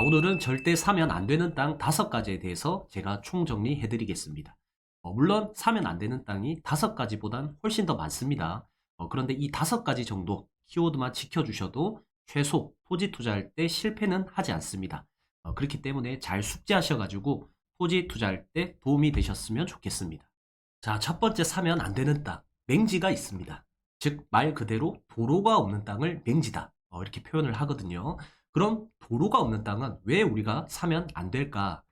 오늘은 절대 사면 안 되는 땅 5가지에 대해서 제가 총정리해 드리겠습니다. 물론 사면 안 되는 땅이 5가지보단 훨씬 더 많습니다. 그런데 이 5가지 정도 키워드만 지켜주셔도 최소 토지 투자할 때 실패는 하지 않습니다. 그렇기 때문에 잘 숙지하셔가지고 토지 투자할 때 도움이 되셨으면 좋겠습니다. 자, 첫 번째 사면 안 되는 땅, 맹지가 있습니다. 즉, 말 그대로 도로가 없는 땅을 맹지다. 이렇게 표현을 하거든요. 그럼 도로가 없는 땅은 왜 우리가 사면 안 될까?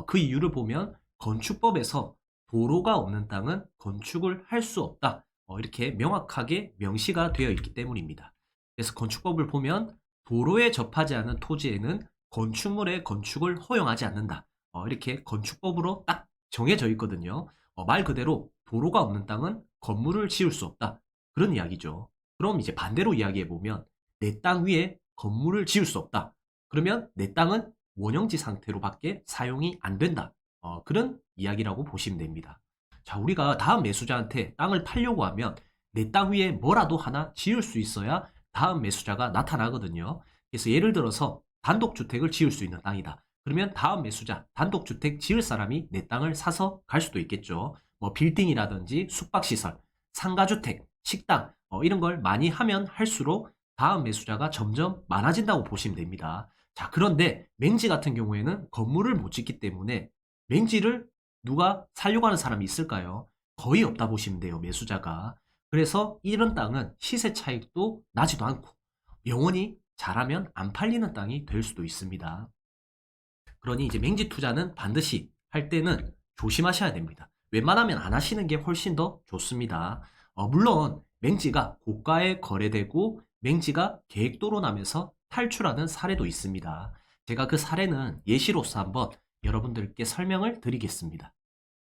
그 이유를 보면 건축법에서 도로가 없는 땅은 건축을 할 수 없다. 이렇게 명확하게 명시가 되어 있기 때문입니다. 그래서 건축법을 보면 도로에 접하지 않은 토지에는 건축물의 건축을 허용하지 않는다. 이렇게 건축법으로 딱 정해져 있거든요. 말 그대로 도로가 없는 땅은 건물을 지을 수 없다. 그런 이야기죠. 그럼 이제 반대로 이야기해 보면 내 땅 위에 건물을 지을 수 없다. 그러면 내 땅은 원형지 상태로밖에 사용이 안 된다. 그런 이야기라고 보시면 됩니다. 자, 우리가 다음 매수자한테 땅을 팔려고 하면 내 땅 위에 뭐라도 하나 지을 수 있어야 다음 매수자가 나타나거든요. 그래서 예를 들어서 단독주택을 지을 수 있는 땅이다. 그러면 다음 매수자, 단독주택 지을 사람이 내 땅을 사서 갈 수도 있겠죠. 뭐 빌딩이라든지 숙박시설, 상가주택, 식당 이런 걸 많이 하면 할수록 다음 매수자가 점점 많아진다고 보시면 됩니다. 자, 그런데 맹지 같은 경우에는 건물을 못 짓기 때문에 맹지를 누가 살려고 하는 사람이 있을까요? 거의 없다 보시면 돼요, 매수자가. 그래서 이런 땅은 시세 차익도 나지도 않고 영원히 잘하면 안 팔리는 땅이 될 수도 있습니다. 그러니 이제 맹지 투자는 반드시 할 때는 조심하셔야 됩니다. 웬만하면 안 하시는 게 훨씬 더 좋습니다. 물론 맹지가 고가에 거래되고 맹지가 계획도로 나면서 탈출하는 사례도 있습니다. 제가 그 사례는 예시로서 한번 여러분들께 설명을 드리겠습니다.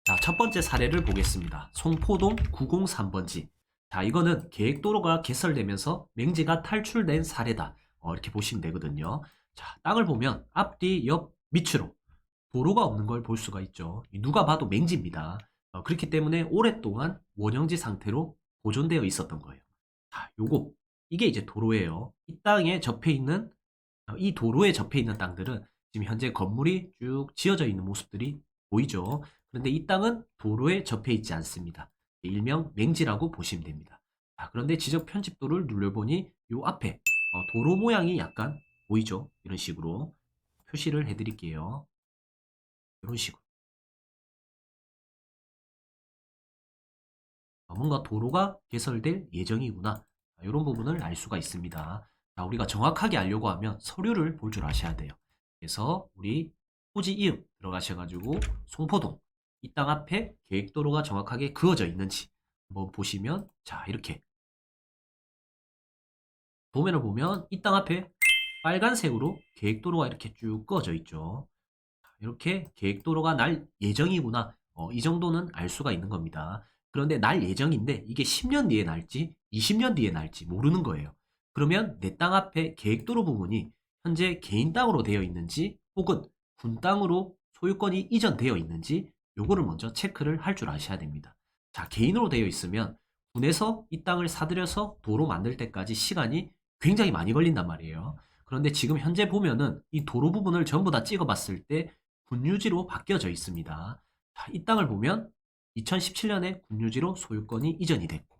자, 첫 번째 사례를 보겠습니다. 송포동 903번지. 자, 이거는 계획도로가 개설되면서 맹지가 탈출된 사례다. 이렇게 보시면 되거든요. 자, 땅을 보면 앞뒤, 옆, 밑으로 도로가 없는 걸 볼 수가 있죠. 누가 봐도 맹지입니다. 그렇기 때문에 오랫동안 원형지 상태로 보존되어 있었던 거예요. 자, 이게 이제 도로예요. 이 땅에 접해 있는, 이 도로에 접해 있는 땅들은 지금 현재 건물이 쭉 지어져 있는 모습들이 보이죠. 그런데 이 땅은 도로에 접해 있지 않습니다. 일명 맹지라고 보시면 됩니다. 자, 그런데 지적 편집도를 눌러보니 이 앞에 도로 모양이 약간 보이죠. 이런 식으로 표시를 해드릴게요. 이런 식으로. 뭔가 도로가 개설될 예정이구나. 이런 부분을 알 수가 있습니다. 자, 우리가 정확하게 알려고 하면 서류를 볼 줄 아셔야 돼요. 그래서 우리 토지 이름 들어가셔가지고 송포동 이 땅 앞에 계획도로가 정확하게 그어져 있는지 한번 보시면, 자, 이렇게 도면을 보면 이 땅 앞에 빨간색으로 계획도로가 이렇게 쭉 그어져 있죠. 이렇게 계획도로가 날 예정이구나. 이 정도는 알 수가 있는 겁니다. 그런데 날 예정인데 이게 10년 뒤에 날지 20년 뒤에 날지 모르는 거예요. 그러면 내 땅 앞에 계획도로 부분이 현재 개인 땅으로 되어 있는지 혹은 군 땅으로 소유권이 이전되어 있는지 요거를 먼저 체크를 할 줄 아셔야 됩니다. 자, 개인으로 되어 있으면 군에서 이 땅을 사들여서 도로 만들 때까지 시간이 굉장히 많이 걸린단 말이에요. 그런데 지금 현재 보면은 이 도로 부분을 전부 다 찍어봤을 때 군유지로 바뀌어져 있습니다. 자, 이 땅을 보면 2017년에 군유지로 소유권이 이전이 됐고,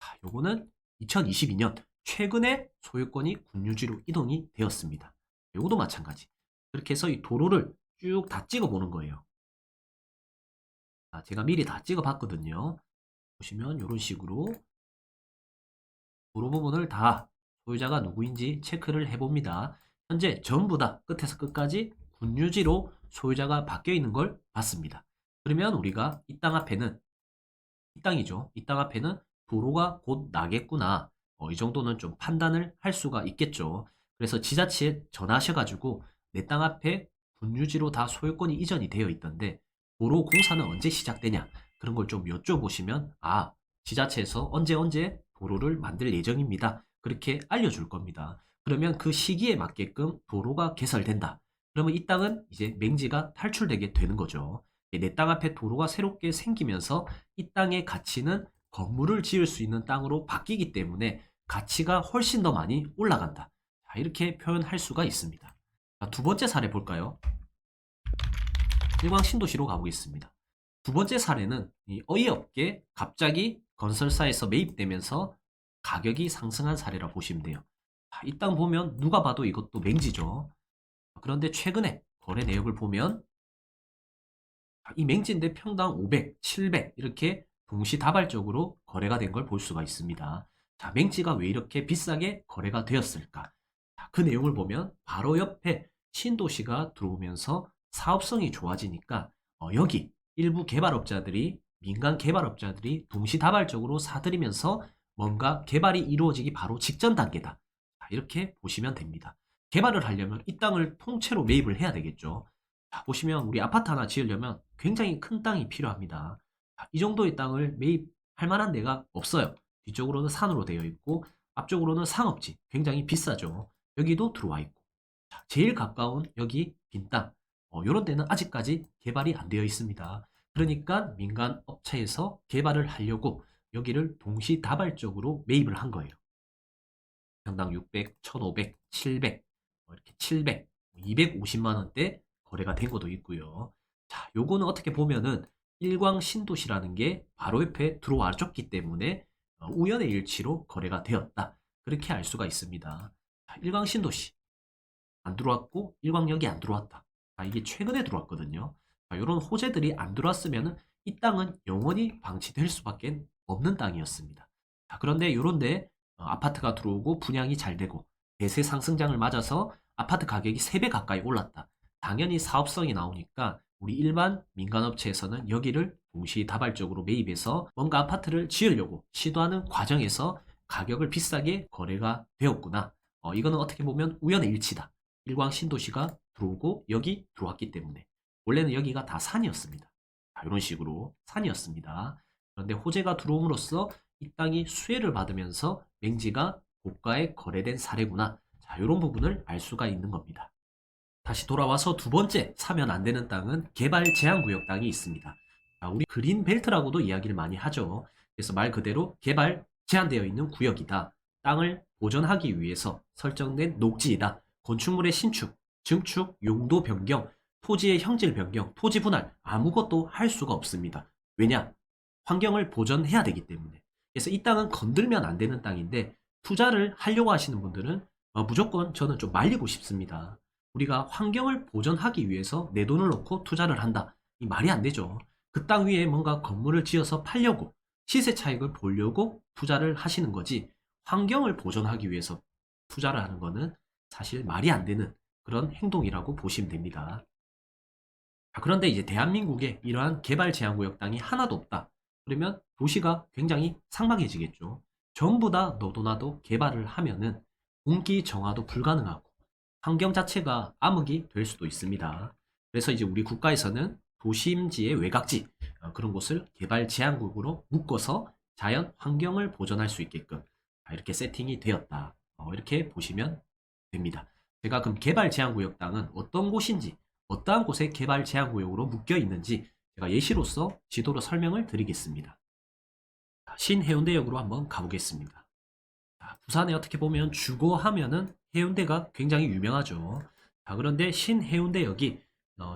자, 요거는 2022년 최근에 소유권이 군유지로 이동이 되었습니다. 요것도 마찬가지. 그렇게 해서 이 도로를 쭉 다 찍어보는 거예요. 자, 제가 미리 다 찍어봤거든요. 보시면 이런 식으로 도로 부분을 다 소유자가 누구인지 체크를 해봅니다. 현재 전부 다 끝에서 끝까지 군유지로 소유자가 바뀌어 있는 걸 봤습니다. 그러면 우리가 이 땅 앞에는 이 땅이죠. 이 땅 앞에는 도로가 곧 나겠구나. 이 정도는 좀 판단을 할 수가 있겠죠. 그래서 지자체에 전화하셔가지고 내 땅 앞에 군유지로 다 소유권이 이전이 되어 있던데 도로 공사는 언제 시작되냐, 그런 걸 좀 여쭤보시면 지자체에서 언제 도로를 만들 예정입니다. 그렇게 알려줄 겁니다. 그러면 그 시기에 맞게끔 도로가 개설된다. 그러면 이 땅은 이제 맹지가 탈출되게 되는 거죠. 내 땅 앞에 도로가 새롭게 생기면서 이 땅의 가치는 건물을 지을 수 있는 땅으로 바뀌기 때문에 가치가 훨씬 더 많이 올라간다. 자, 이렇게 표현할 수가 있습니다. 자, 두 번째 사례 볼까요? 일광 신도시로 가보겠습니다. 두 번째 사례는 어이없게 갑자기 건설사에서 매입되면서 가격이 상승한 사례라 보시면 돼요. 이 땅 보면 누가 봐도 이것도 맹지죠. 그런데 최근에 거래 내역을 보면 이 맹지인데 평당 500, 700 이렇게 동시다발적으로 거래가 된 걸 볼 수가 있습니다. 자, 맹지가 왜 이렇게 비싸게 거래가 되었을까? 자, 그 내용을 보면 바로 옆에 신도시가 들어오면서 사업성이 좋아지니까 여기 일부 개발업자들이 민간 개발업자들이 동시다발적으로 사들이면서 뭔가 개발이 이루어지기 바로 직전 단계다. 자, 이렇게 보시면 됩니다. 개발을 하려면 이 땅을 통째로 매입을 해야 되겠죠. 자, 보시면 우리 아파트 하나 지으려면 굉장히 큰 땅이 필요합니다. 자, 이 정도의 땅을 매입할 만한 데가 없어요. 뒤쪽으로는 산으로 되어 있고 앞쪽으로는 상업지 굉장히 비싸죠. 여기도 들어와 있고 자, 제일 가까운 여기 빈 땅, 이런 데는 아직까지 개발이 안 되어 있습니다. 그러니까 민간 업체에서 개발을 하려고 여기를 동시다발적으로 매입을 한 거예요. 평당 600, 1500, 700, 이렇게 700, 250만 원대 거래가 된 것도 있고요. 자, 요거는 어떻게 보면은 일광 신도시라는 게 바로 옆에 들어와 줬기 때문에 우연의 일치로 거래가 되었다. 그렇게 알 수가 있습니다. 자, 일광 신도시 안 들어왔고 일광역이 안 들어왔다. 자, 이게 최근에 들어왔거든요. 자, 이런 호재들이 안 들어왔으면은 이 땅은 영원히 방치될 수밖에 없는 땅이었습니다. 자, 그런데 이런데 아파트가 들어오고 분양이 잘 되고 대세 상승장을 맞아서 아파트 가격이 3배 가까이 올랐다. 당연히 사업성이 나오니까 우리 일반 민간업체에서는 여기를 동시다발적으로 매입해서 뭔가 아파트를 지으려고 시도하는 과정에서 가격을 비싸게 거래가 되었구나. 이거는 어떻게 보면 우연의 일치다. 일광 신도시가 들어오고 여기 들어왔기 때문에 원래는 여기가 다 산이었습니다. 자, 이런 식으로 산이었습니다. 그런데 호재가 들어옴으로써 이 땅이 수혜를 받으면서 맹지가 고가에 거래된 사례구나. 자, 이런 부분을 알 수가 있는 겁니다. 다시 돌아와서 두 번째 사면 안 되는 땅은 개발 제한 구역 땅이 있습니다. 자, 우리 그린 벨트라고도 이야기를 많이 하죠. 그래서 말 그대로 개발 제한되어 있는 구역이다. 땅을 보존하기 위해서 설정된 녹지이다. 건축물의 신축, 증축, 용도 변경, 토지의 형질 변경, 토지 분할 아무것도 할 수가 없습니다. 왜냐? 환경을 보존해야 되기 때문에. 그래서 이 땅은 건들면 안 되는 땅인데 투자를 하려고 하시는 분들은 무조건 저는 좀 말리고 싶습니다. 우리가 환경을 보존하기 위해서 내 돈을 넣고 투자를 한다. 이 말이 안 되죠. 그 땅 위에 뭔가 건물을 지어서 팔려고 시세 차익을 보려고 투자를 하시는 거지 환경을 보존하기 위해서 투자를 하는 거는 사실 말이 안 되는 그런 행동이라고 보시면 됩니다. 그런데 이제 대한민국에 이러한 개발 제한구역 땅이 하나도 없다. 그러면 도시가 굉장히 상막해지겠죠. 전부 다 너도 나도 개발을 하면은 공기 정화도 불가능하고 환경 자체가 암흑이 될 수도 있습니다. 그래서 이제 우리 국가에서는 도심지의 외곽지 그런 곳을 개발 제한국으로 묶어서 자연 환경을 보존할 수 있게끔 이렇게 세팅이 되었다. 이렇게 보시면 됩니다. 제가 그럼 개발 제한구역 땅은 어떤 곳인지 어떠한 곳에 개발 제한구역으로 묶여 있는지 제가 예시로서 지도로 설명을 드리겠습니다. 신해운대역으로 한번 가보겠습니다. 부산에 어떻게 보면 주거 하면은 해운대가 굉장히 유명하죠. 그런데 신해운대역이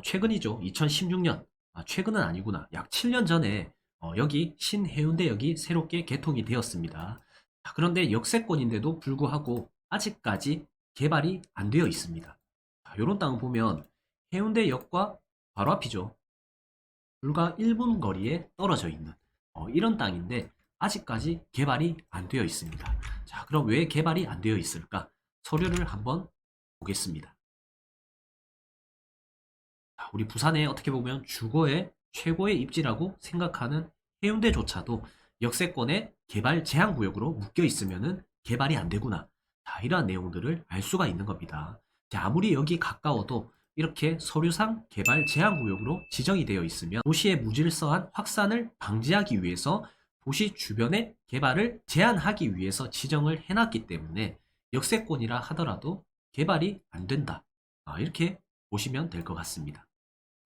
최근이죠. 2016년, 최근은 아니구나. 약 7년 전에 여기 신해운대역이 새롭게 개통이 되었습니다. 그런데 역세권인데도 불구하고 아직까지 개발이 안 되어 있습니다. 이런 땅을 보면 해운대역과 바로 앞이죠. 불과 1분 거리에 떨어져 있는 이런 땅인데 아직까지 개발이 안 되어 있습니다. 자, 그럼 왜 개발이 안 되어 있을까? 서류를 한번 보겠습니다. 자, 우리 부산에 어떻게 보면 주거의 최고의 입지라고 생각하는 해운대조차도 역세권의 개발 제한구역으로 묶여 있으면 개발이 안 되구나. 자, 이러한 내용들을 알 수가 있는 겁니다. 자, 아무리 여기 가까워도 이렇게 서류상 개발 제한구역으로 지정이 되어 있으면 도시의 무질서한 확산을 방지하기 위해서 도시 주변의 개발을 제한하기 위해서 지정을 해놨기 때문에 역세권이라 하더라도 개발이 안 된다. 이렇게 보시면 될 것 같습니다.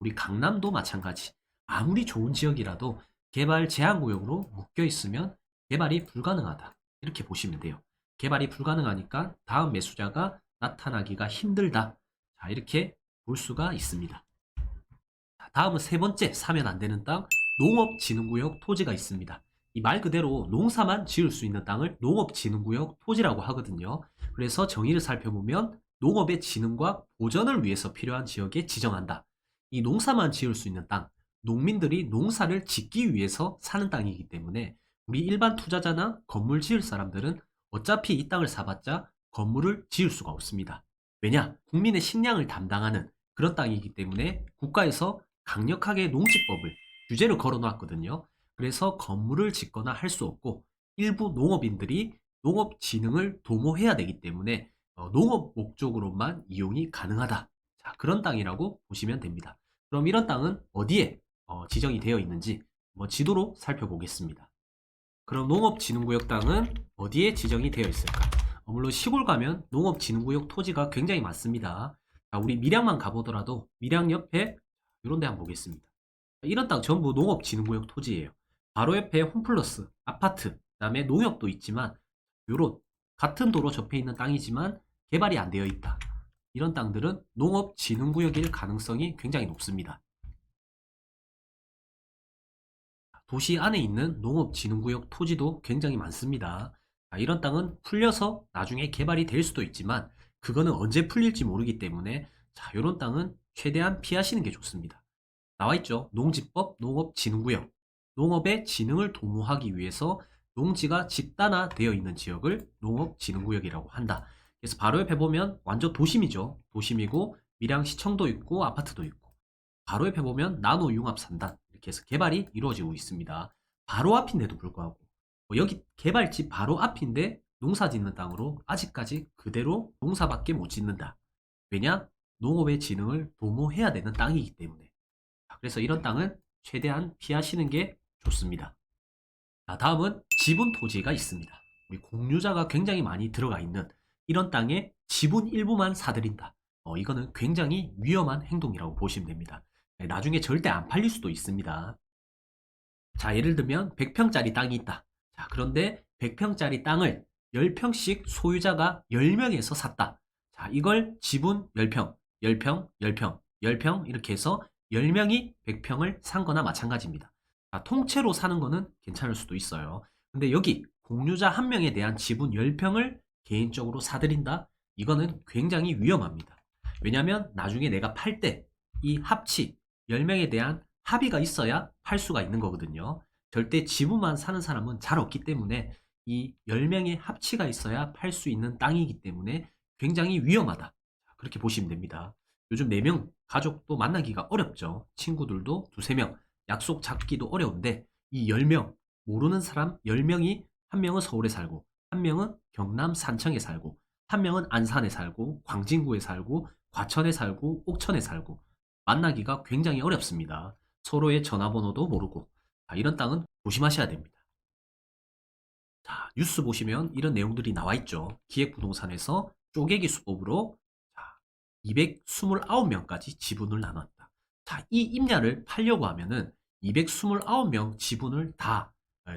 우리 강남도 마찬가지. 아무리 좋은 지역이라도 개발 제한구역으로 묶여 있으면 개발이 불가능하다. 이렇게 보시면 돼요. 개발이 불가능하니까 다음 매수자가 나타나기가 힘들다. 자, 이렇게 볼 수가 있습니다. 자, 다음은 세 번째 사면 안 되는 땅, 농업진흥구역 토지가 있습니다. 이 말 그대로 농사만 지을 수 있는 땅을 농업진흥구역 토지라고 하거든요. 그래서 정의를 살펴보면 농업의 진흥과 보전을 위해서 필요한 지역에 지정한다. 이 농사만 지을 수 있는 땅, 농민들이 농사를 짓기 위해서 사는 땅이기 때문에 우리 일반 투자자나 건물 지을 사람들은 어차피 이 땅을 사봤자 건물을 지을 수가 없습니다. 왜냐? 국민의 식량을 담당하는 그런 땅이기 때문에 국가에서 강력하게 농지법을 규제를 걸어놨거든요. 그래서 건물을 짓거나 할 수 없고 일부 농업인들이 농업진흥을 도모해야 되기 때문에 농업 목적으로만 이용이 가능하다. 자, 그런 땅이라고 보시면 됩니다. 그럼 이런 땅은 어디에 지정이 되어 있는지 지도로 살펴보겠습니다. 그럼 농업진흥구역 땅은 어디에 지정이 되어 있을까? 물론 시골 가면 농업진흥구역 토지가 굉장히 많습니다. 자, 우리 밀양만 가보더라도 밀양 옆에 이런 데 한번 보겠습니다. 이런 땅 전부 농업진흥구역 토지예요. 바로 옆에 홈플러스, 아파트, 그 다음에 농협도 있지만 이런 같은 도로 접해 있는 땅이지만 개발이 안 되어 있다. 이런 땅들은 농업진흥구역일 가능성이 굉장히 높습니다. 도시 안에 있는 농업진흥구역 토지도 굉장히 많습니다. 이런 땅은 풀려서 나중에 개발이 될 수도 있지만 그거는 언제 풀릴지 모르기 때문에 이런 땅은 최대한 피하시는 게 좋습니다. 나와있죠. 농지법, 농업진흥구역. 농업의 진흥을 도모하기 위해서 농지가 집단화되어 있는 지역을 농업진흥구역이라고 한다. 그래서 바로 옆에 보면 완전 도심이죠. 도심이고 밀양시청도 있고 아파트도 있고 바로 옆에 보면 나노융합산단 이렇게 해서 개발이 이루어지고 있습니다. 바로 앞인데도 불구하고 여기 개발지 바로 앞인데 농사 짓는 땅으로 아직까지 그대로 농사밖에 못 짓는다. 왜냐? 농업의 진흥을 도모해야 되는 땅이기 때문에. 그래서 이런 땅은 최대한 피하시는 게 좋습니다. 자, 다음은 지분 토지가 있습니다. 우리 공유자가 굉장히 많이 들어가 있는 이런 땅에 지분 일부만 사들인다. 이거는 굉장히 위험한 행동이라고 보시면 됩니다. 나중에 절대 안 팔릴 수도 있습니다. 자, 예를 들면 100평짜리 땅이 있다. 자, 그런데 100평짜리 땅을 10평씩 소유자가 10명에서 샀다. 자, 이걸 지분 10평, 10평, 10평, 10평 이렇게 해서 10명이 100평을 산 거나 마찬가지입니다. 자, 통째로 사는 거는 괜찮을 수도 있어요. 근데 여기 공유자 한 명에 대한 지분 10평을 개인적으로 사들인다? 이거는 굉장히 위험합니다. 왜냐면 나중에 내가 팔 때 이 합치 10명에 대한 합의가 있어야 팔 수가 있는 거거든요. 절대 지분만 사는 사람은 잘 없기 때문에 이 10명의 합치가 있어야 팔 수 있는 땅이기 때문에 굉장히 위험하다. 그렇게 보시면 됩니다. 요즘 4명 가족도 만나기가 어렵죠. 친구들도 2, 3명 약속 잡기도 어려운데 이 10명 모르는 사람 10명이 한 명은 서울에 살고 한 명은 경남 산청에 살고 한 명은 안산에 살고 광진구에 살고 과천에 살고 옥천에 살고 만나기가 굉장히 어렵습니다. 서로의 전화번호도 모르고 이런 땅은 조심하셔야 됩니다. 자, 뉴스 보시면 이런 내용들이 나와 있죠. 기획부동산에서 쪼개기 수법으로 229명까지 지분을 나눴다. 자, 이 임야를 팔려고 하면은 229명 지분을 다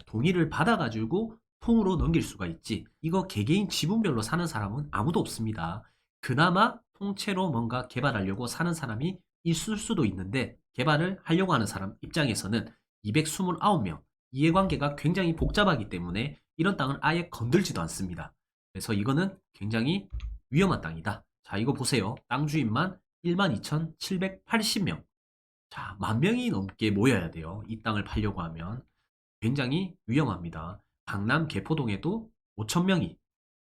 동의를 받아가지고 통으로 넘길 수가 있지. 이거 개개인 지분별로 사는 사람은 아무도 없습니다. 그나마 통째로 뭔가 개발하려고 사는 사람이 있을 수도 있는데 개발을 하려고 하는 사람 입장에서는 229명 이해관계가 굉장히 복잡하기 때문에 이런 땅은 아예 건들지도 않습니다. 그래서 이거는 굉장히 위험한 땅이다. 자, 이거 보세요. 땅 주인만 12,780명. 자, 10,000명이 넘게 모여야 돼요. 이 땅을 팔려고 하면. 굉장히 위험합니다. 강남 개포동에도 5,000명이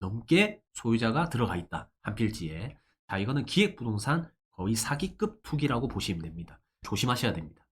넘게 소유자가 들어가 있다. 한 필지에. 자, 이거는 기획부동산 거의 사기급 투기라고 보시면 됩니다. 조심하셔야 됩니다.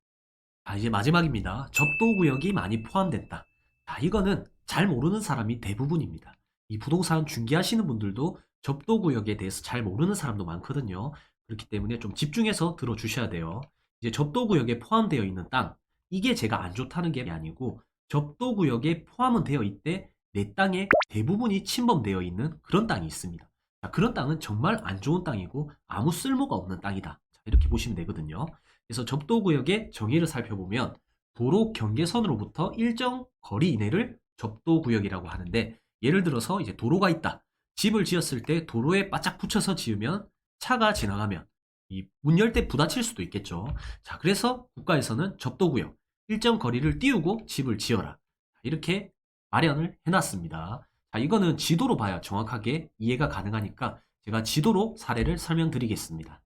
자, 이제 마지막입니다. 접도구역이 많이 포함된다. 자, 이거는 잘 모르는 사람이 대부분입니다. 이 부동산 중개하시는 분들도 접도구역에 대해서 잘 모르는 사람도 많거든요. 그렇기 때문에 좀 집중해서 들어주셔야 돼요. 이제 접도구역에 포함되어 있는 땅, 이게 제가 안 좋다는 게 아니고 접도구역에 포함은 되어 있대 내 땅에 대부분이 침범되어 있는 그런 땅이 있습니다. 자, 그런 땅은 정말 안 좋은 땅이고 아무 쓸모가 없는 땅이다. 자, 이렇게 보시면 되거든요. 그래서 접도구역의 정의를 살펴보면 도로 경계선으로부터 일정 거리 이내를 접도구역이라고 하는데 예를 들어서 이제 도로가 있다. 집을 지었을 때 도로에 바짝 붙여서 지으면 차가 지나가면 이 문 열 때 부딪힐 수도 있겠죠. 자, 그래서 국가에서는 접도구역 일정 거리를 띄우고 집을 지어라. 이렇게 마련을 해놨습니다. 자, 이거는 지도로 봐야 정확하게 이해가 가능하니까 제가 지도로 사례를 설명드리겠습니다.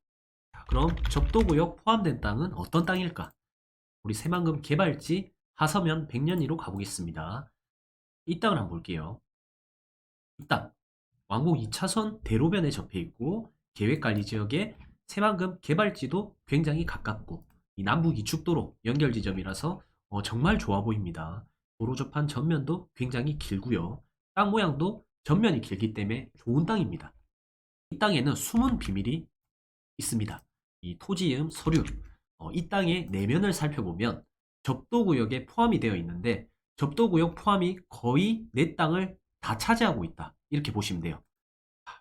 자, 그럼 접도구역 포함된 땅은 어떤 땅일까? 우리 새만금 개발지 하서면 백년리로 가보겠습니다. 이 땅을 한번 볼게요. 이 땅, 왕복 2차선 대로변에 접해 있고 계획관리지역에 새만금 개발지도 굉장히 가깝고 이 남북 이축도로 연결 지점이라서 정말 좋아 보입니다. 도로 접한 전면도 굉장히 길고요. 땅 모양도 전면이 길기 때문에 좋은 땅입니다. 이 땅에는 숨은 비밀이 있습니다. 이 토지이음 서류, 이 땅의 내면을 살펴보면 접도구역에 포함이 되어 있는데 접도구역 포함이 거의 내 땅을 다 차지하고 있다. 이렇게 보시면 돼요.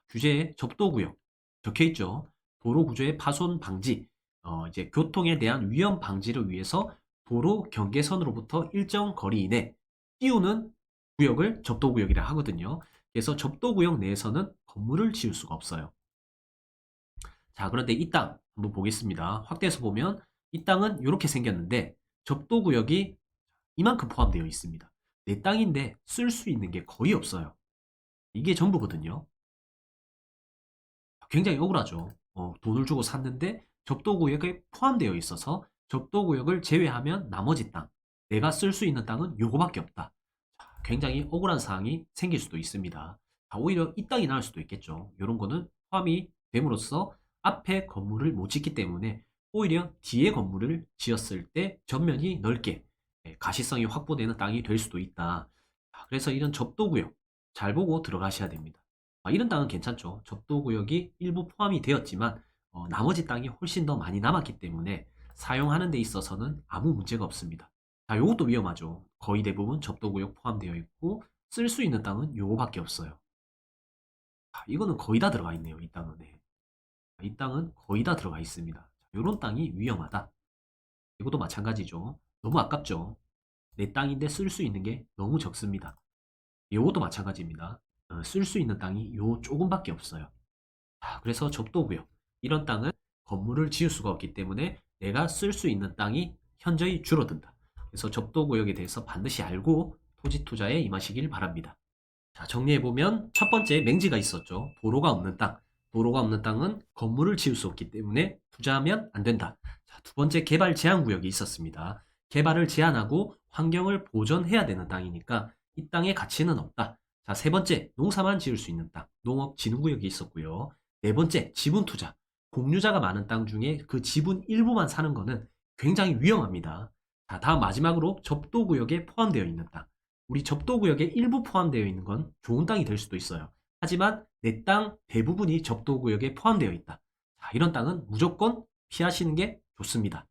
규제에 접도구역 적혀 있죠. 도로 구조의 파손 방지, 이제 교통에 대한 위험 방지를 위해서 도로 경계선으로부터 일정 거리 이내 띄우는 구역을 접도구역이라 하거든요. 그래서 접도구역 내에서는 건물을 지을 수가 없어요. 자, 그런데 이 땅 한번 보겠습니다. 확대해서 보면 이 땅은 이렇게 생겼는데 접도구역이 이만큼 포함되어 있습니다. 내 땅인데 쓸 수 있는 게 거의 없어요. 이게 전부거든요. 굉장히 억울하죠. 돈을 주고 샀는데 접도구역에 포함되어 있어서 접도구역을 제외하면 나머지 땅, 내가 쓸 수 있는 땅은 요거밖에 없다. 자, 굉장히 억울한 사항이 생길 수도 있습니다. 자, 오히려 이 땅이 나을 수도 있겠죠. 이런 거는 포함이 됨으로써 앞에 건물을 못 짓기 때문에 오히려 뒤에 건물을 지었을 때 전면이 넓게 가시성이 확보되는 땅이 될 수도 있다. 자, 그래서 이런 접도구역 잘 보고 들어가셔야 됩니다. 이런 땅은 괜찮죠. 접도구역이 일부 포함이 되었지만 나머지 땅이 훨씬 더 많이 남았기 때문에 사용하는 데 있어서는 아무 문제가 없습니다. 자, 요것도 위험하죠. 거의 대부분 접도구역 포함되어 있고 쓸 수 있는 땅은 요거밖에 없어요. 이거는 거의 다 들어가 있네요. 이 땅은. 네. 이 땅은 거의 다 들어가 있습니다. 요런 땅이 위험하다. 이것도 마찬가지죠. 너무 아깝죠. 내 땅인데 쓸 수 있는 게 너무 적습니다. 요것도 마찬가지입니다. 쓸 수 있는 땅이 요 조금밖에 없어요. 그래서 접도구역 이런 땅은 건물을 지을 수가 없기 때문에 내가 쓸 수 있는 땅이 현저히 줄어든다. 그래서 접도구역에 대해서 반드시 알고 토지 투자에 임하시길 바랍니다. 자, 정리해보면 첫 번째 맹지가 있었죠. 도로가 없는 땅. 도로가 없는 땅은 건물을 지을 수 없기 때문에 투자하면 안 된다. 자, 두 번째 개발 제한 구역이 있었습니다. 개발을 제한하고 환경을 보존해야 되는 땅이니까 이 땅의 가치는 없다. 자, 세 번째 농사만 지을 수 있는 땅. 농업 진흥구역이 있었고요. 네 번째 지분 투자. 공유자가 많은 땅 중에 그 지분 일부만 사는 거는 굉장히 위험합니다. 자, 다음 마지막으로 접도구역에 포함되어 있는 땅. 우리 접도구역에 일부 포함되어 있는 건 좋은 땅이 될 수도 있어요. 하지만 내 땅 대부분이 접도구역에 포함되어 있다. 자, 이런 땅은 무조건 피하시는 게 좋습니다.